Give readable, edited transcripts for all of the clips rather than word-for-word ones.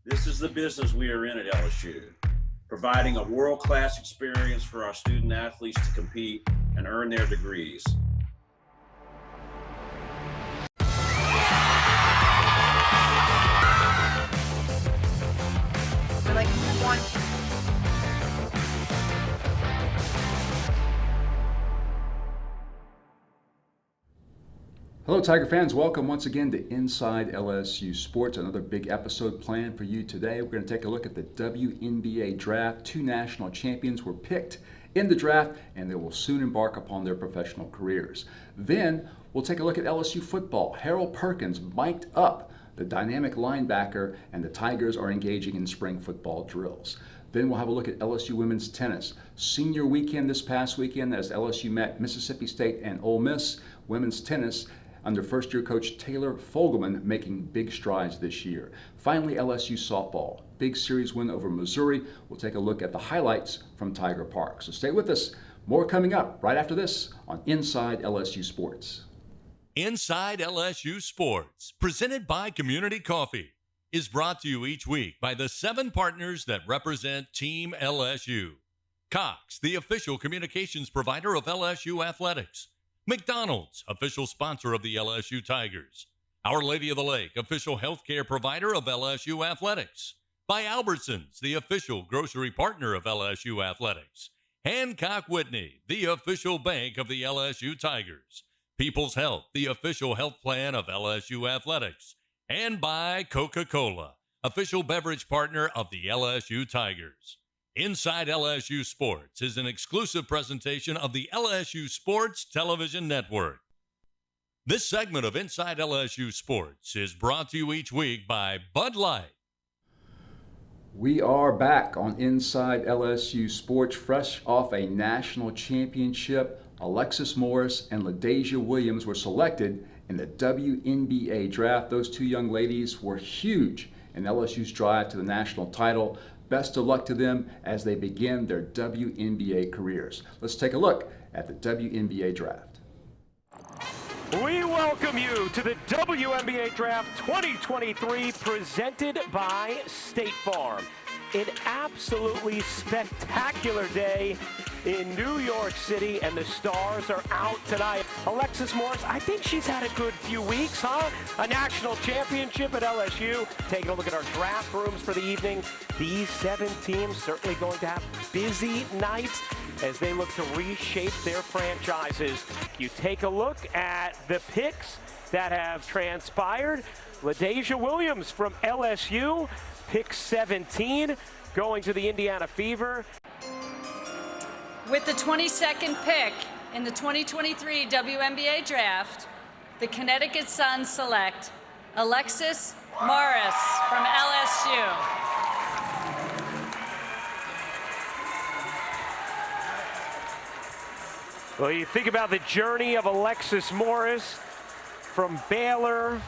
This is the business we are in at LSU, providing a world-class experience for our student athletes to compete and earn their degrees. Hello, Tiger fans. Welcome once again to Inside LSU Sports. Another big episode planned for you today. We're going to take a look at the WNBA draft. Two national champions were picked in the draft, and they will soon embark upon their professional careers. Then we'll take a look at LSU football. Harold Perkins mic'd up the dynamic linebacker, and the Tigers are engaging in spring football drills. Then we'll have a look at LSU women's tennis. Senior weekend this past weekend as LSU met Mississippi State and Ole Miss. Women's tennis under first-year coach Taylor Fogelman making big strides this year. Finally, LSU softball. Big series win over Missouri. We'll take a look at the highlights from Tiger Park. So stay with us. More coming up right after this on Inside LSU Sports. Inside LSU Sports, presented by Community Coffee, is brought to you each week by the 7 partners that represent Team LSU. Cox, the official communications provider of LSU Athletics. McDonald's, official sponsor of the LSU Tigers. Our Lady of the Lake, official healthcare provider of LSU Athletics. By Albertsons, the official grocery partner of LSU Athletics. Hancock Whitney, the official bank of the LSU Tigers. People's Health, the official health plan of LSU Athletics. And by Coca-Cola, official beverage partner of the LSU Tigers. Inside LSU Sports is an exclusive presentation of the LSU Sports Television Network. This segment of Inside LSU Sports is brought to you each week by Bud Light. We are back on Inside LSU Sports, fresh off a national championship. Alexis Morris and LaDasia Williams were selected in the WNBA draft. Those two young ladies were huge in LSU's drive to the national title. Best of luck to them as they begin their WNBA careers. Let's take a look at the WNBA draft. We welcome you to the WNBA Draft 2023 presented by State Farm. An absolutely spectacular day in New York City, and the stars are out tonight. Alexis Morris, I think she's had a good few weeks, huh? A national championship at LSU. Taking a look at our draft rooms for the evening. These 7 teams certainly going to have busy nights as they look to reshape their franchises. You take a look at the picks that have transpired. LaDasia Williams from LSU, pick 17, going to the Indiana Fever. With the 22nd pick in the 2023 WNBA Draft, the Connecticut Sun select Alexis Morris from LSU. Well, you think about the journey of Alexis Morris from Baylor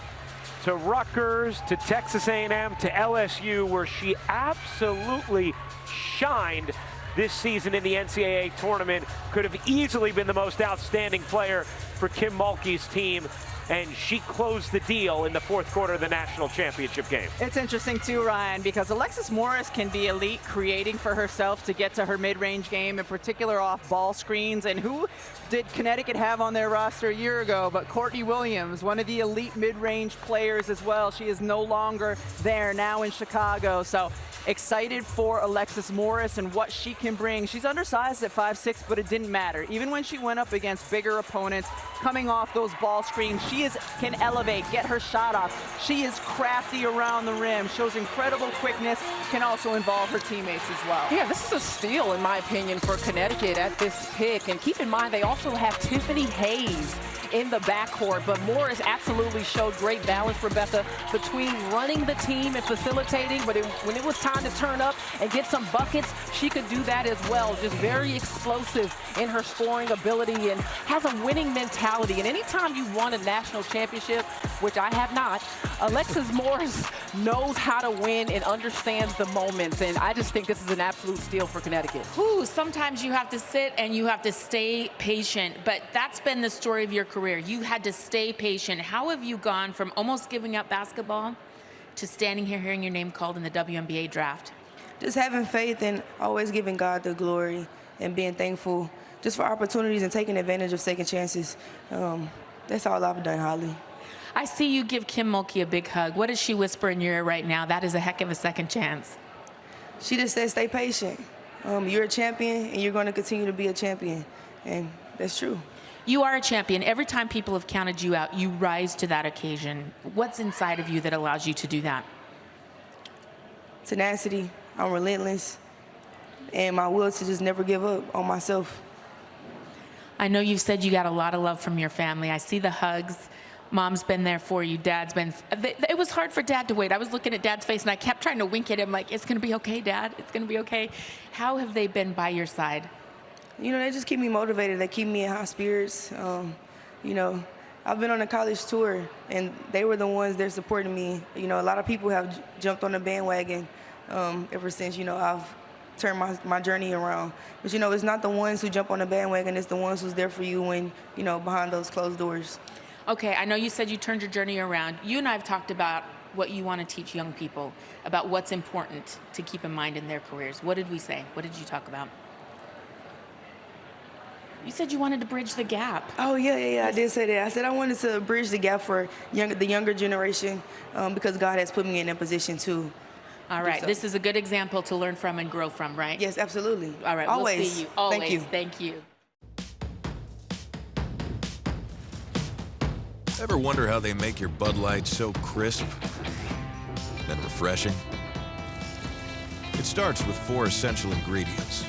to Rutgers to Texas A&M to LSU, where she absolutely shined this season in the NCAA tournament. Could have easily been the most outstanding player for Kim Mulkey's team, and she closed the deal in the 4th quarter of the national championship game. It's interesting too, Ryan, because Alexis Morris can be elite creating for herself to get to her mid-range game, in particular off ball screens. And who did Connecticut have on their roster a year ago but Courtney Williams, one of the elite mid-range players as well. She is no longer there, now in Chicago. So excited for Alexis Morris and what she can bring. She's undersized at 5'6", but it didn't matter. Even when she went up against bigger opponents, coming off those ball screens, she can elevate, get her shot off. She is crafty around the rim, shows incredible quickness, can also involve her teammates as well. Yeah, this is a steal, in my opinion, for Connecticut at this pick. And keep in mind, they also have Tiffany Hayes in the backcourt, but Morris absolutely showed great balance, Rebecca, between running the team and facilitating, but when it was time to turn up and get some buckets, she could do that as well. Just very explosive in her scoring ability and has a winning mentality. And anytime you won a national championship, which I have not, Alexis Morris knows how to win and understands the moments, and I just think this is an absolute steal for Connecticut. Ooh, sometimes you have to sit and you have to stay patient, but that's been the story of your career. You had to stay patient. How have you gone from almost giving up basketball to standing here hearing your name called in the WNBA draft? Just having faith and always giving God the glory and being thankful just for opportunities and taking advantage of second chances. That's all I've done, Holly. I see you give Kim Mulkey a big hug. What does she whisper in your ear right now? That is a heck of a second chance. She just said, stay patient. You're a champion, and you're going to continue to be a champion. And that's true. You are a champion. Every time people have counted you out, you rise to that occasion. What's inside of you that allows you to do that? Tenacity. I'm relentless. And my will to just never give up on myself. I know you've said you got a lot of love from your family. I see the hugs. Mom's been there for you. Dad's been. It was hard for Dad to wait. I was looking at Dad's face, and I kept trying to wink at him like, it's going to be okay, Dad. It's going to be okay. How have they been by your side? You know, they just keep me motivated. They keep me in high spirits. You know, I've been on a college tour, and they were the ones that supporting me. You know, a lot of people have jumped on the bandwagon ever since, you know, I've turned my journey around. But, you know, it's not the ones who jump on the bandwagon. It's the ones who's there for you when, you know, behind those closed doors. Okay, I know you said you turned your journey around. You and I have talked about what you want to teach young people, about what's important to keep in mind in their careers. What did we say? What did you talk about? You said you wanted to bridge the gap. Oh, yeah, I did say that. I said I wanted to bridge the gap for the younger generation because God has put me in that position too. All right, this is a good example to learn from and grow from, right? Yes, absolutely. All right, always. We'll see you. Always. Thank you. Thank you. Ever wonder how they make your Bud Light so crisp and refreshing? It starts with 4 essential ingredients: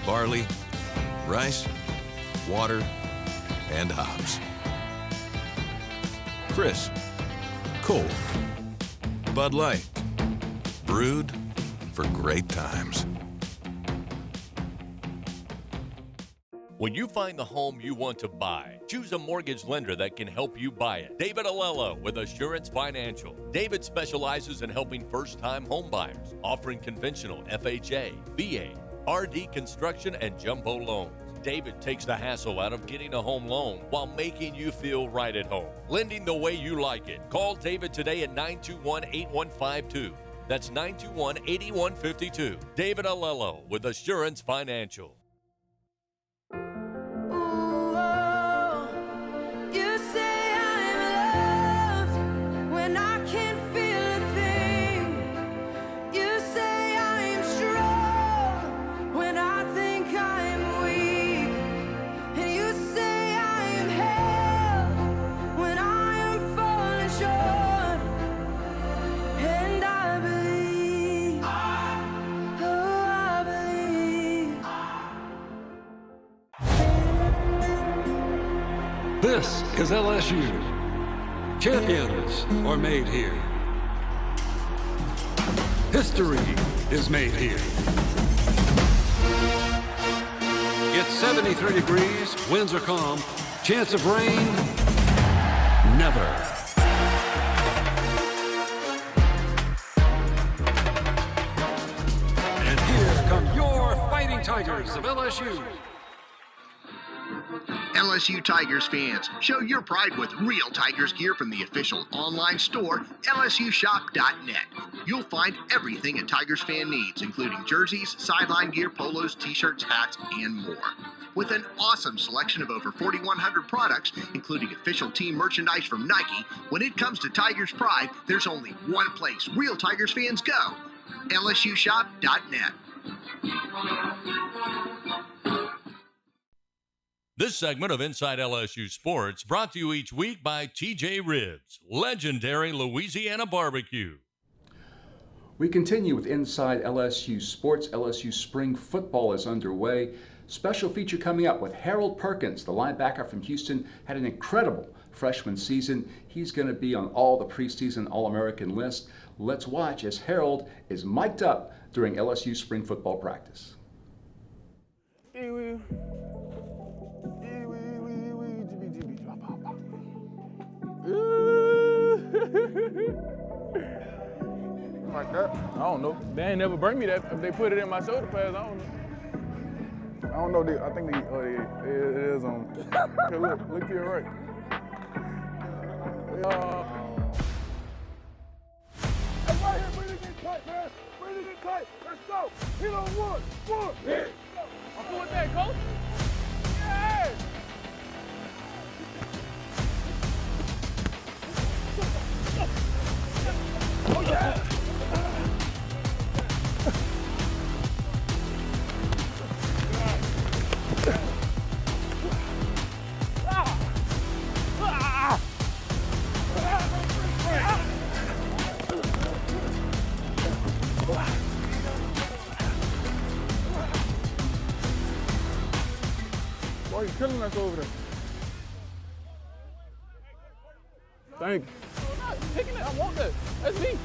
barley, rice, water, and hops. Crisp, cold, Bud Light, brewed for great times. When you find the home you want to buy, choose a mortgage lender that can help you buy it. David Alello with Assurance Financial. David specializes in helping first-time home buyers, offering conventional FHA, VA, RD construction, and jumbo loans. David takes the hassle out of getting a home loan while making you feel right at home. Lending the way you like it. Call David today at 921-8152. That's 921-8152. David Alello with Assurance Financial. This is LSU. Champions are made here. History is made here. It's 73 degrees, winds are calm, chance of rain, never. And here come your Fighting Tigers of LSU. LSU Tigers fans, show your pride with real Tigers gear from the official online store, lsushop.net. You'll find everything a Tigers fan needs, including jerseys, sideline gear, polos, t-shirts, hats, and more. With an awesome selection of over 4,100 products, including official team merchandise from Nike, when it comes to Tigers pride, there's only one place real Tigers fans go, lsushop.net. This segment of Inside LSU Sports brought to you each week by TJ Ribs, legendary Louisiana barbecue. We continue with Inside LSU Sports. LSU Spring Football is underway. Special feature coming up with Harold Perkins, the linebacker from Houston, had an incredible freshman season. He's going to be on all the preseason All-American lists. Let's watch as Harold is mic'd up during LSU Spring Football practice. Like that? I don't know. They ain't never bring me that. If they put it in my shoulder pads, I don't know. I don't know. I think it is on. Okay, look to your right. tight, man. Bring it in tight. Let's go. Hit on one. Hit. I'm cool with that, coach. Yeah. Oh, yeah. Boy, you're killing us over there. Thank you. I'm not taking it. I want that. That's me.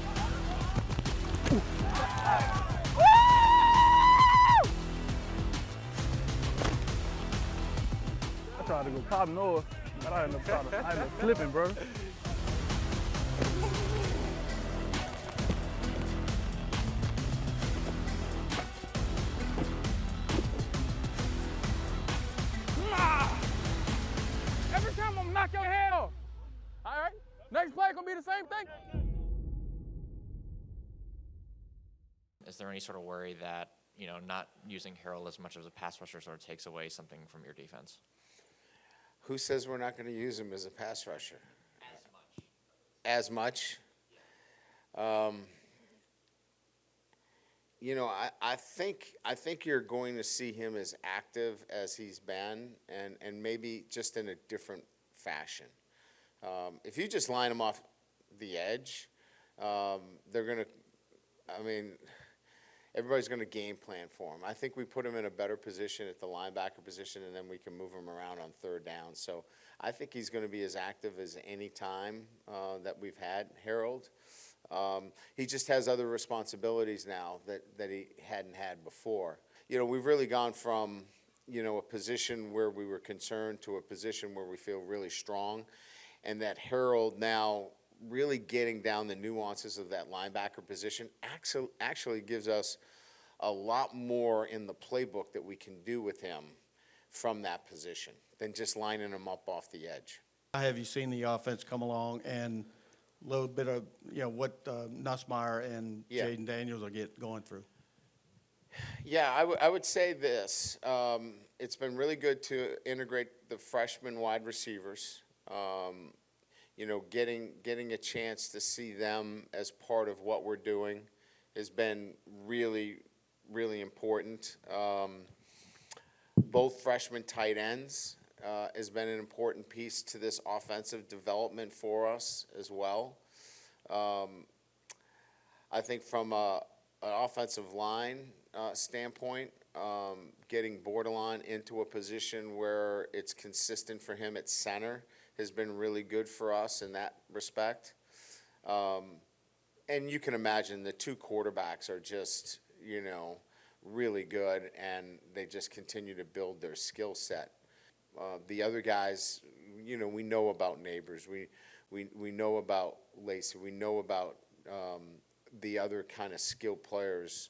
I tried to go cop north, but I ended up flipping, bro. Every time I'm gonna knock your head off. All right? Next play gonna be the same thing. Is there any sort of worry that, not using Harold as much as a pass rusher sort of takes away something from your defense? Who says we're not going to use him as a pass rusher? As much? I think you're going to see him as active as he's been, and maybe just in a different fashion. If you just line him off the edge, they're going to, everybody's going to game plan for him. I think we put him in a better position at the linebacker position, and then we can move him around on third down. So I think he's going to be as active as any time that we've had Harold. He just has other responsibilities now that he hadn't had before. We've really gone from, a position where we were concerned to a position where we feel really strong, and that Harold now really getting down the nuances of that linebacker position actually gives us a lot more in the playbook that we can do with him from that position than just lining him up off the edge. Have you seen the offense come along and a little bit of what Nussmeier and Jaden Daniels are going through? Yeah, I would say this. It's been really good to integrate the freshman wide receivers. Getting a chance to see them as part of what we're doing has been really, really important. Both freshman tight ends has been an important piece to this offensive development for us as well. I think from an offensive line standpoint, getting Bordelon into a position where it's consistent for him at center has been really good for us in that respect. And you can imagine the two quarterbacks are just, really good, and they just continue to build their skill set. The other guys, we know about Neighbors. We know about Lacey. We know about the other kind of skilled players,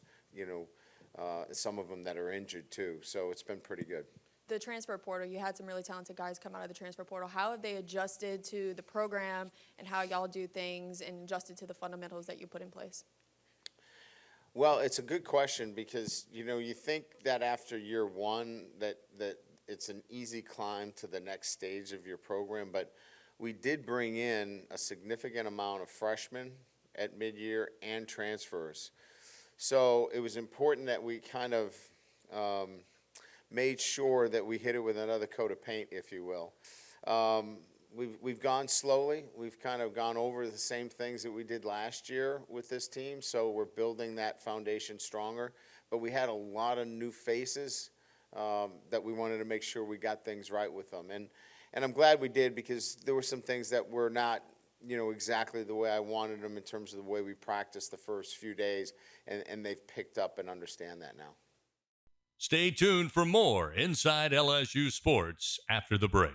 some of them that are injured too. So it's been pretty good. The transfer portal, you had some really talented guys come out of the transfer portal. How have they adjusted to the program and how y'all do things and adjusted to the fundamentals that you put in place? Well, it's a good question because, you think that after year one that it's an easy climb to the next stage of your program, but we did bring in a significant amount of freshmen at mid-year and transfers. So it was important that we kind of made sure that we hit it with another coat of paint, if you will. We've gone slowly. We've kind of gone over the same things that we did last year with this team, so we're building that foundation stronger. But we had a lot of new faces that we wanted to make sure we got things right with them. And I'm glad we did because there were some things that were not exactly the way I wanted them in terms of the way we practiced the first few days, and they've picked up and understand that now. Stay tuned for more Inside LSU Sports after the break.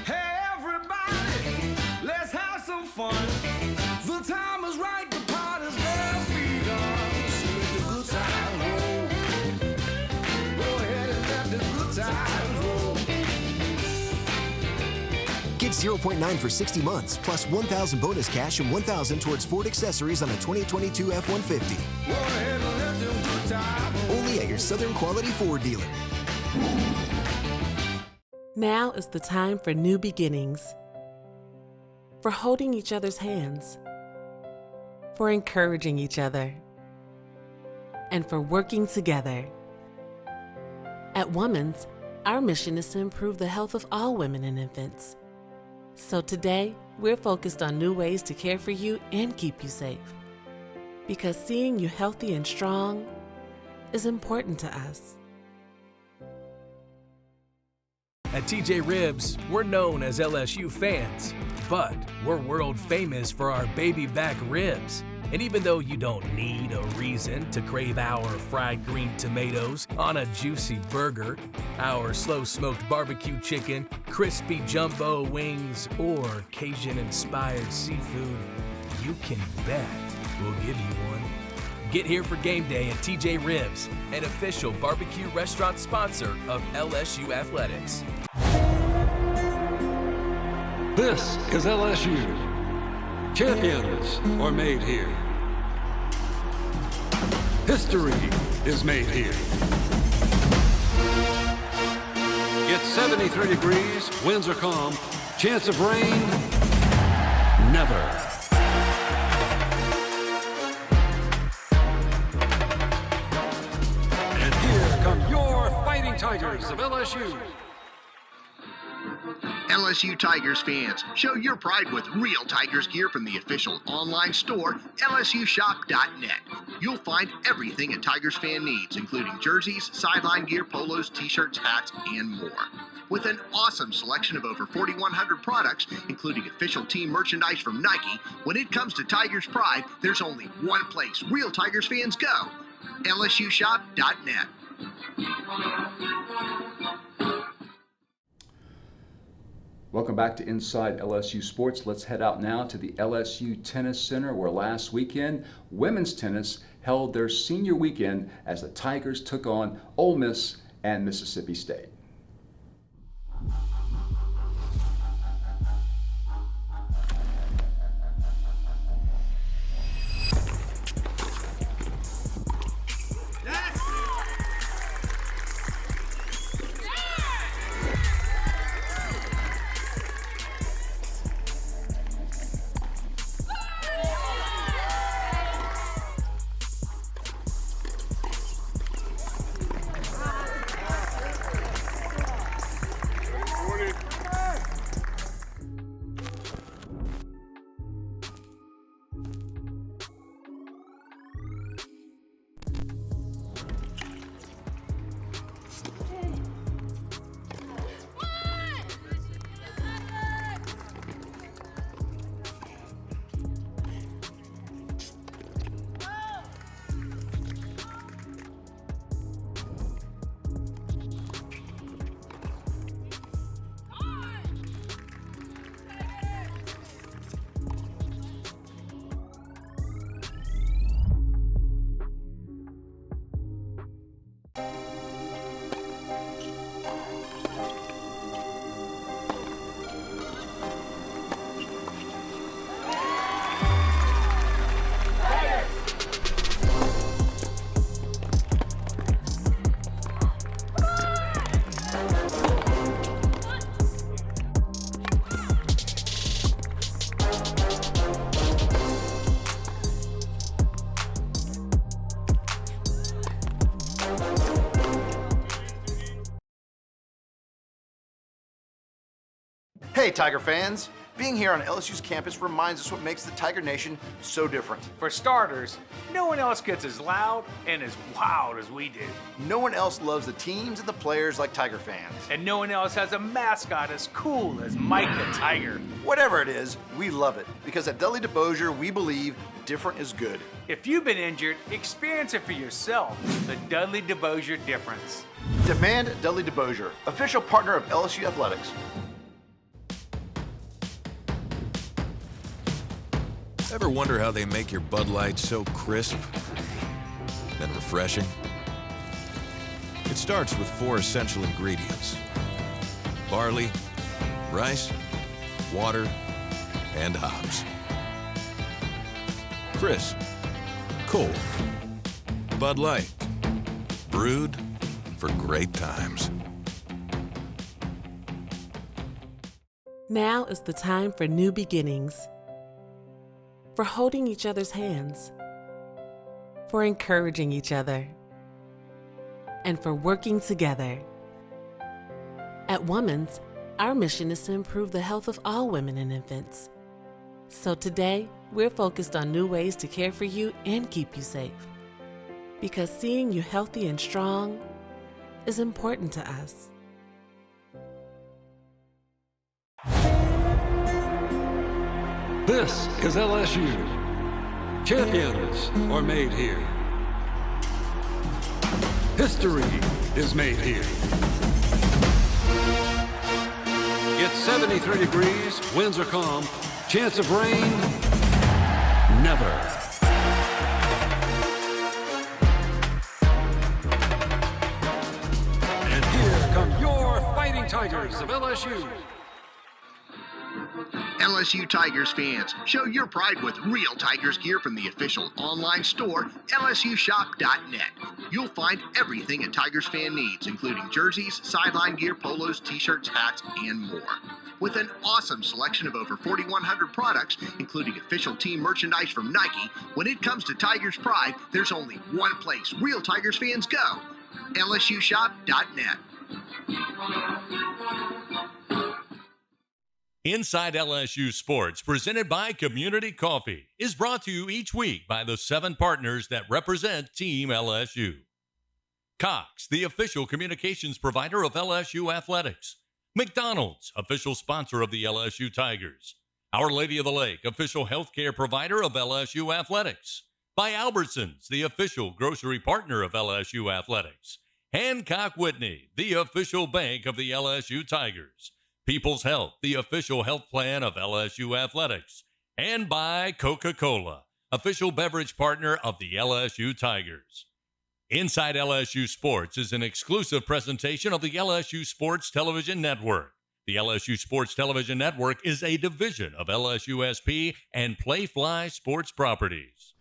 Hey everybody, let's have some fun. The time is right, the party's just begun. So let the good times roll. Go ahead and let the good times roll. Kids 0.9 for 60 months, plus $1,000 bonus cash and $1,000 towards Ford accessories on a 2022 F-150. Only at your Southern Quality Ford dealer. Now is the time for new beginnings. For holding each other's hands. For encouraging each other. And for working together. At Women's, our mission is to improve the health of all women and infants. So today, we're focused on new ways to care for you and keep you safe. Because seeing you healthy and strong is important to us. At TJ Ribs, we're known as LSU fans, but we're world famous for our baby back ribs. And even though you don't need a reason to crave our fried green tomatoes on a juicy burger, our slow-smoked barbecue chicken, crispy jumbo wings, or Cajun-inspired seafood, you can bet we'll give you one. Get here for game day at TJ Ribs, an official barbecue restaurant sponsor of LSU Athletics. This is LSU. Champions are made here. History is made here. It's 73 degrees, winds are calm, chance of rain, never. And here come your Fighting Tigers of LSU. LSU Tigers fans, show your pride with real Tigers gear from the official online store, LSUshop.net. You'll find everything a Tigers fan needs, including jerseys, sideline gear, polos, t-shirts, hats, and more. With an awesome selection of over 4,100 products, including official team merchandise from Nike, when it comes to Tigers pride, there's only one place real Tigers fans go, LSUshop.net. Welcome back to Inside LSU Sports. Let's head out now to the LSU Tennis Center, where last weekend, women's tennis held their senior weekend as the Tigers took on Ole Miss and Mississippi State. Hey Tiger fans! Being here on LSU's campus reminds us what makes the Tiger Nation so different. For starters, no one else gets as loud and as wild as we do. No one else loves the teams and the players like Tiger fans. And no one else has a mascot as cool as Mike the Tiger. Whatever it is, we love it, because at Dudley DeBosier, we believe different is good. If you've been injured, experience it for yourself. The Dudley DeBosier difference. Demand Dudley DeBosier, official partner of LSU Athletics. Ever wonder how they make your Bud Light so crisp and refreshing? It starts with 4 essential ingredients: barley, rice, water, and hops. Crisp, cold, Bud Light, brewed for great times. Now is the time for new beginnings, for holding each other's hands, for encouraging each other, and for working together. At Women's, our mission is to improve the health of all women and infants. So today, we're focused on new ways to care for you and keep you safe. Because seeing you healthy and strong is important to us. This is LSU. Champions are made here. History is made here. It's 73 degrees, winds are calm, chance of rain, never. And here come your Fighting Tigers of LSU. LSU Tigers fans, show your pride with real Tigers gear from the official online store, lsushop.net. You'll find everything a Tigers fan needs, including jerseys, sideline gear, polos, t-shirts, hats, and more. With an awesome selection of over 4,100 products, including official team merchandise from Nike, when it comes to Tigers pride, there's only one place real Tigers fans go, lsushop.net. Inside LSU Sports, presented by Community Coffee, is brought to you each week by the 7 partners that represent Team LSU. Cox, the official communications provider of LSU Athletics. McDonald's, official sponsor of the LSU Tigers. Our Lady of the Lake, official healthcare provider of LSU Athletics. By Albertsons, the official grocery partner of LSU Athletics. Hancock Whitney, the official bank of the LSU Tigers. People's Health, the official health plan of LSU Athletics. And by Coca-Cola, official beverage partner of the LSU Tigers. Inside LSU Sports is an exclusive presentation of the LSU Sports Television Network. The LSU Sports Television Network is a division of LSUSP and Playfly Sports Properties.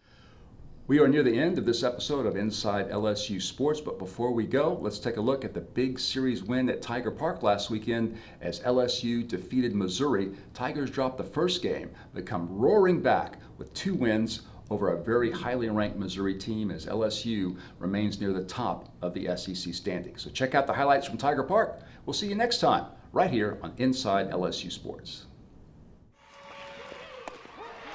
We are near the end of this episode of Inside LSU Sports, but before we go, let's take a look at the big series win at Tiger Park last weekend as LSU defeated Missouri. Tigers dropped the first game, but come roaring back with 2 wins over a very highly ranked Missouri team as LSU remains near the top of the SEC standings. So check out the highlights from Tiger Park. We'll see you next time right here on Inside LSU Sports.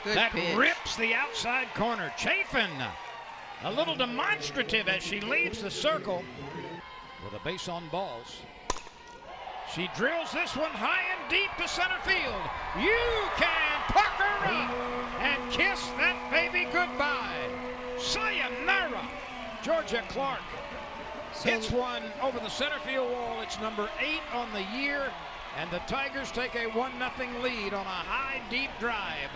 Good that pitch. Rips the outside corner. Chafin, a little demonstrative as she leaves the circle with a base on balls. She drills this one high and deep to center field. You can pucker up and kiss that baby goodbye. Sayonara. Georgia Clark hits one over the center field wall. It's number 8 on the year, and the Tigers take a 1-0 lead on a high, deep drive.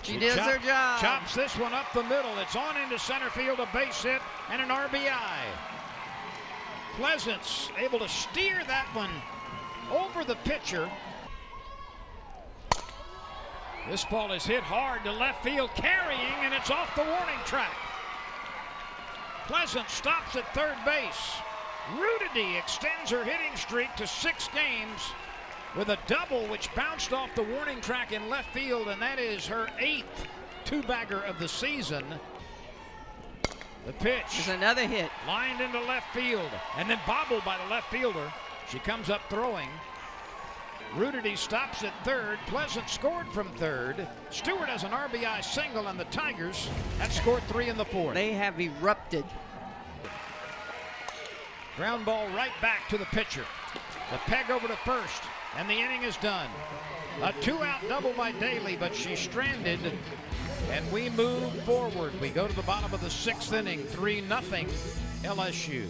She does her job. Chops this one up the middle. It's on into center field, a base hit, and an RBI. Pleasance able to steer that one over the pitcher. This ball is hit hard to left field, carrying, and it's off the warning track. Pleasance stops at third base. Rudity extends her hitting streak to 6 games with a double which bounced off the warning track in left field, and that is her 8th 2-bagger of the season. The pitch. There's another hit. Lined into left field and then bobbled by the left fielder. She comes up throwing. Rudity stops at third. Pleasant scored from third. Stewart has an RBI single, and the Tigers have scored 3 in the 4th. They have erupted. Ground ball right back to the pitcher. The peg over to first, and the inning is done. A 2-out double by Daly, but she's stranded, and we move forward. We go to the bottom of the 6th inning, 3-0 LSU.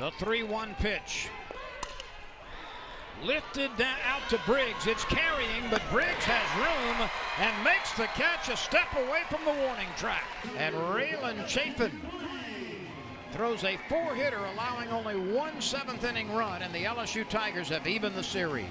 The 3-1 pitch. Lifted down out to Briggs. It's carrying, but Briggs has room and makes the catch a step away from the warning track. And Raylan Chafin throws a 4-hitter, allowing only 1 7th-inning run, and the LSU Tigers have evened the series.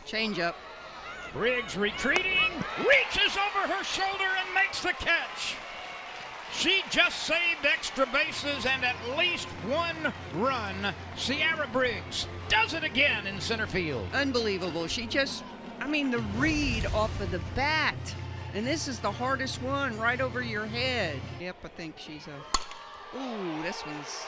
Change up. Briggs retreating, reaches over her shoulder and makes the catch. She just saved extra bases and at least 1 run. Sierra Briggs does it again in center field. Unbelievable. She just, the read off of the bat. And this is the hardest one, right over your head. Yep, I think she's ooh, this one's...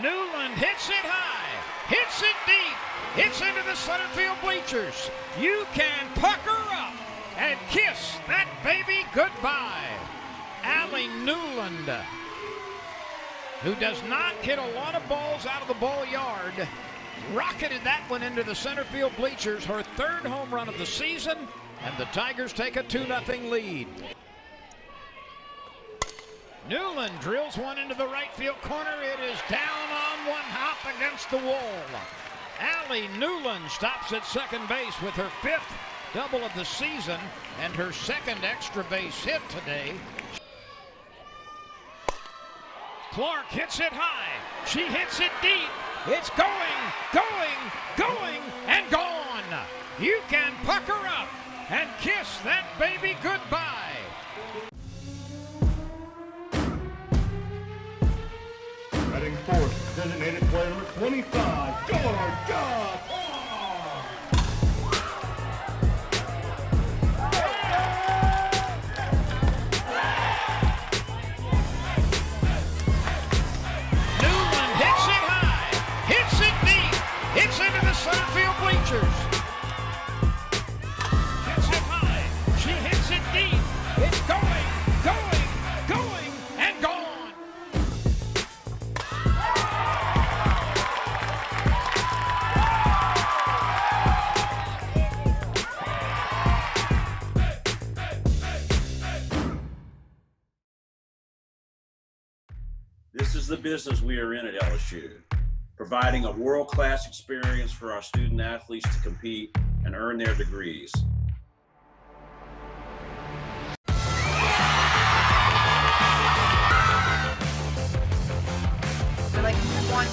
Newland hits it high, hits it deep, hits into the center field bleachers. You can pucker up and kiss that baby goodbye. Allie Newland, who does not hit a lot of balls out of the ball yard, rocketed that one into the center field bleachers, her 3rd home run of the season, and the Tigers take a 2-0 lead. Newland drills one into the right field corner. It is down on 1 hop against the wall. Allie Newland stops at second base with her 5th double of the season and her 2nd extra base hit today. Clark hits it high. She hits it deep. It's going, and gone. You can pucker up and kiss that baby goodbye. Batting fourth, designated player number 25, Georgia. Newland hits it high, hits it deep, hits into the center field bleachers. Hits it high, she hits it deep. It's going, and gone. This is the business we are in at LSU, providing a world-class experience for our student athletes to compete and earn their degrees. Like, we want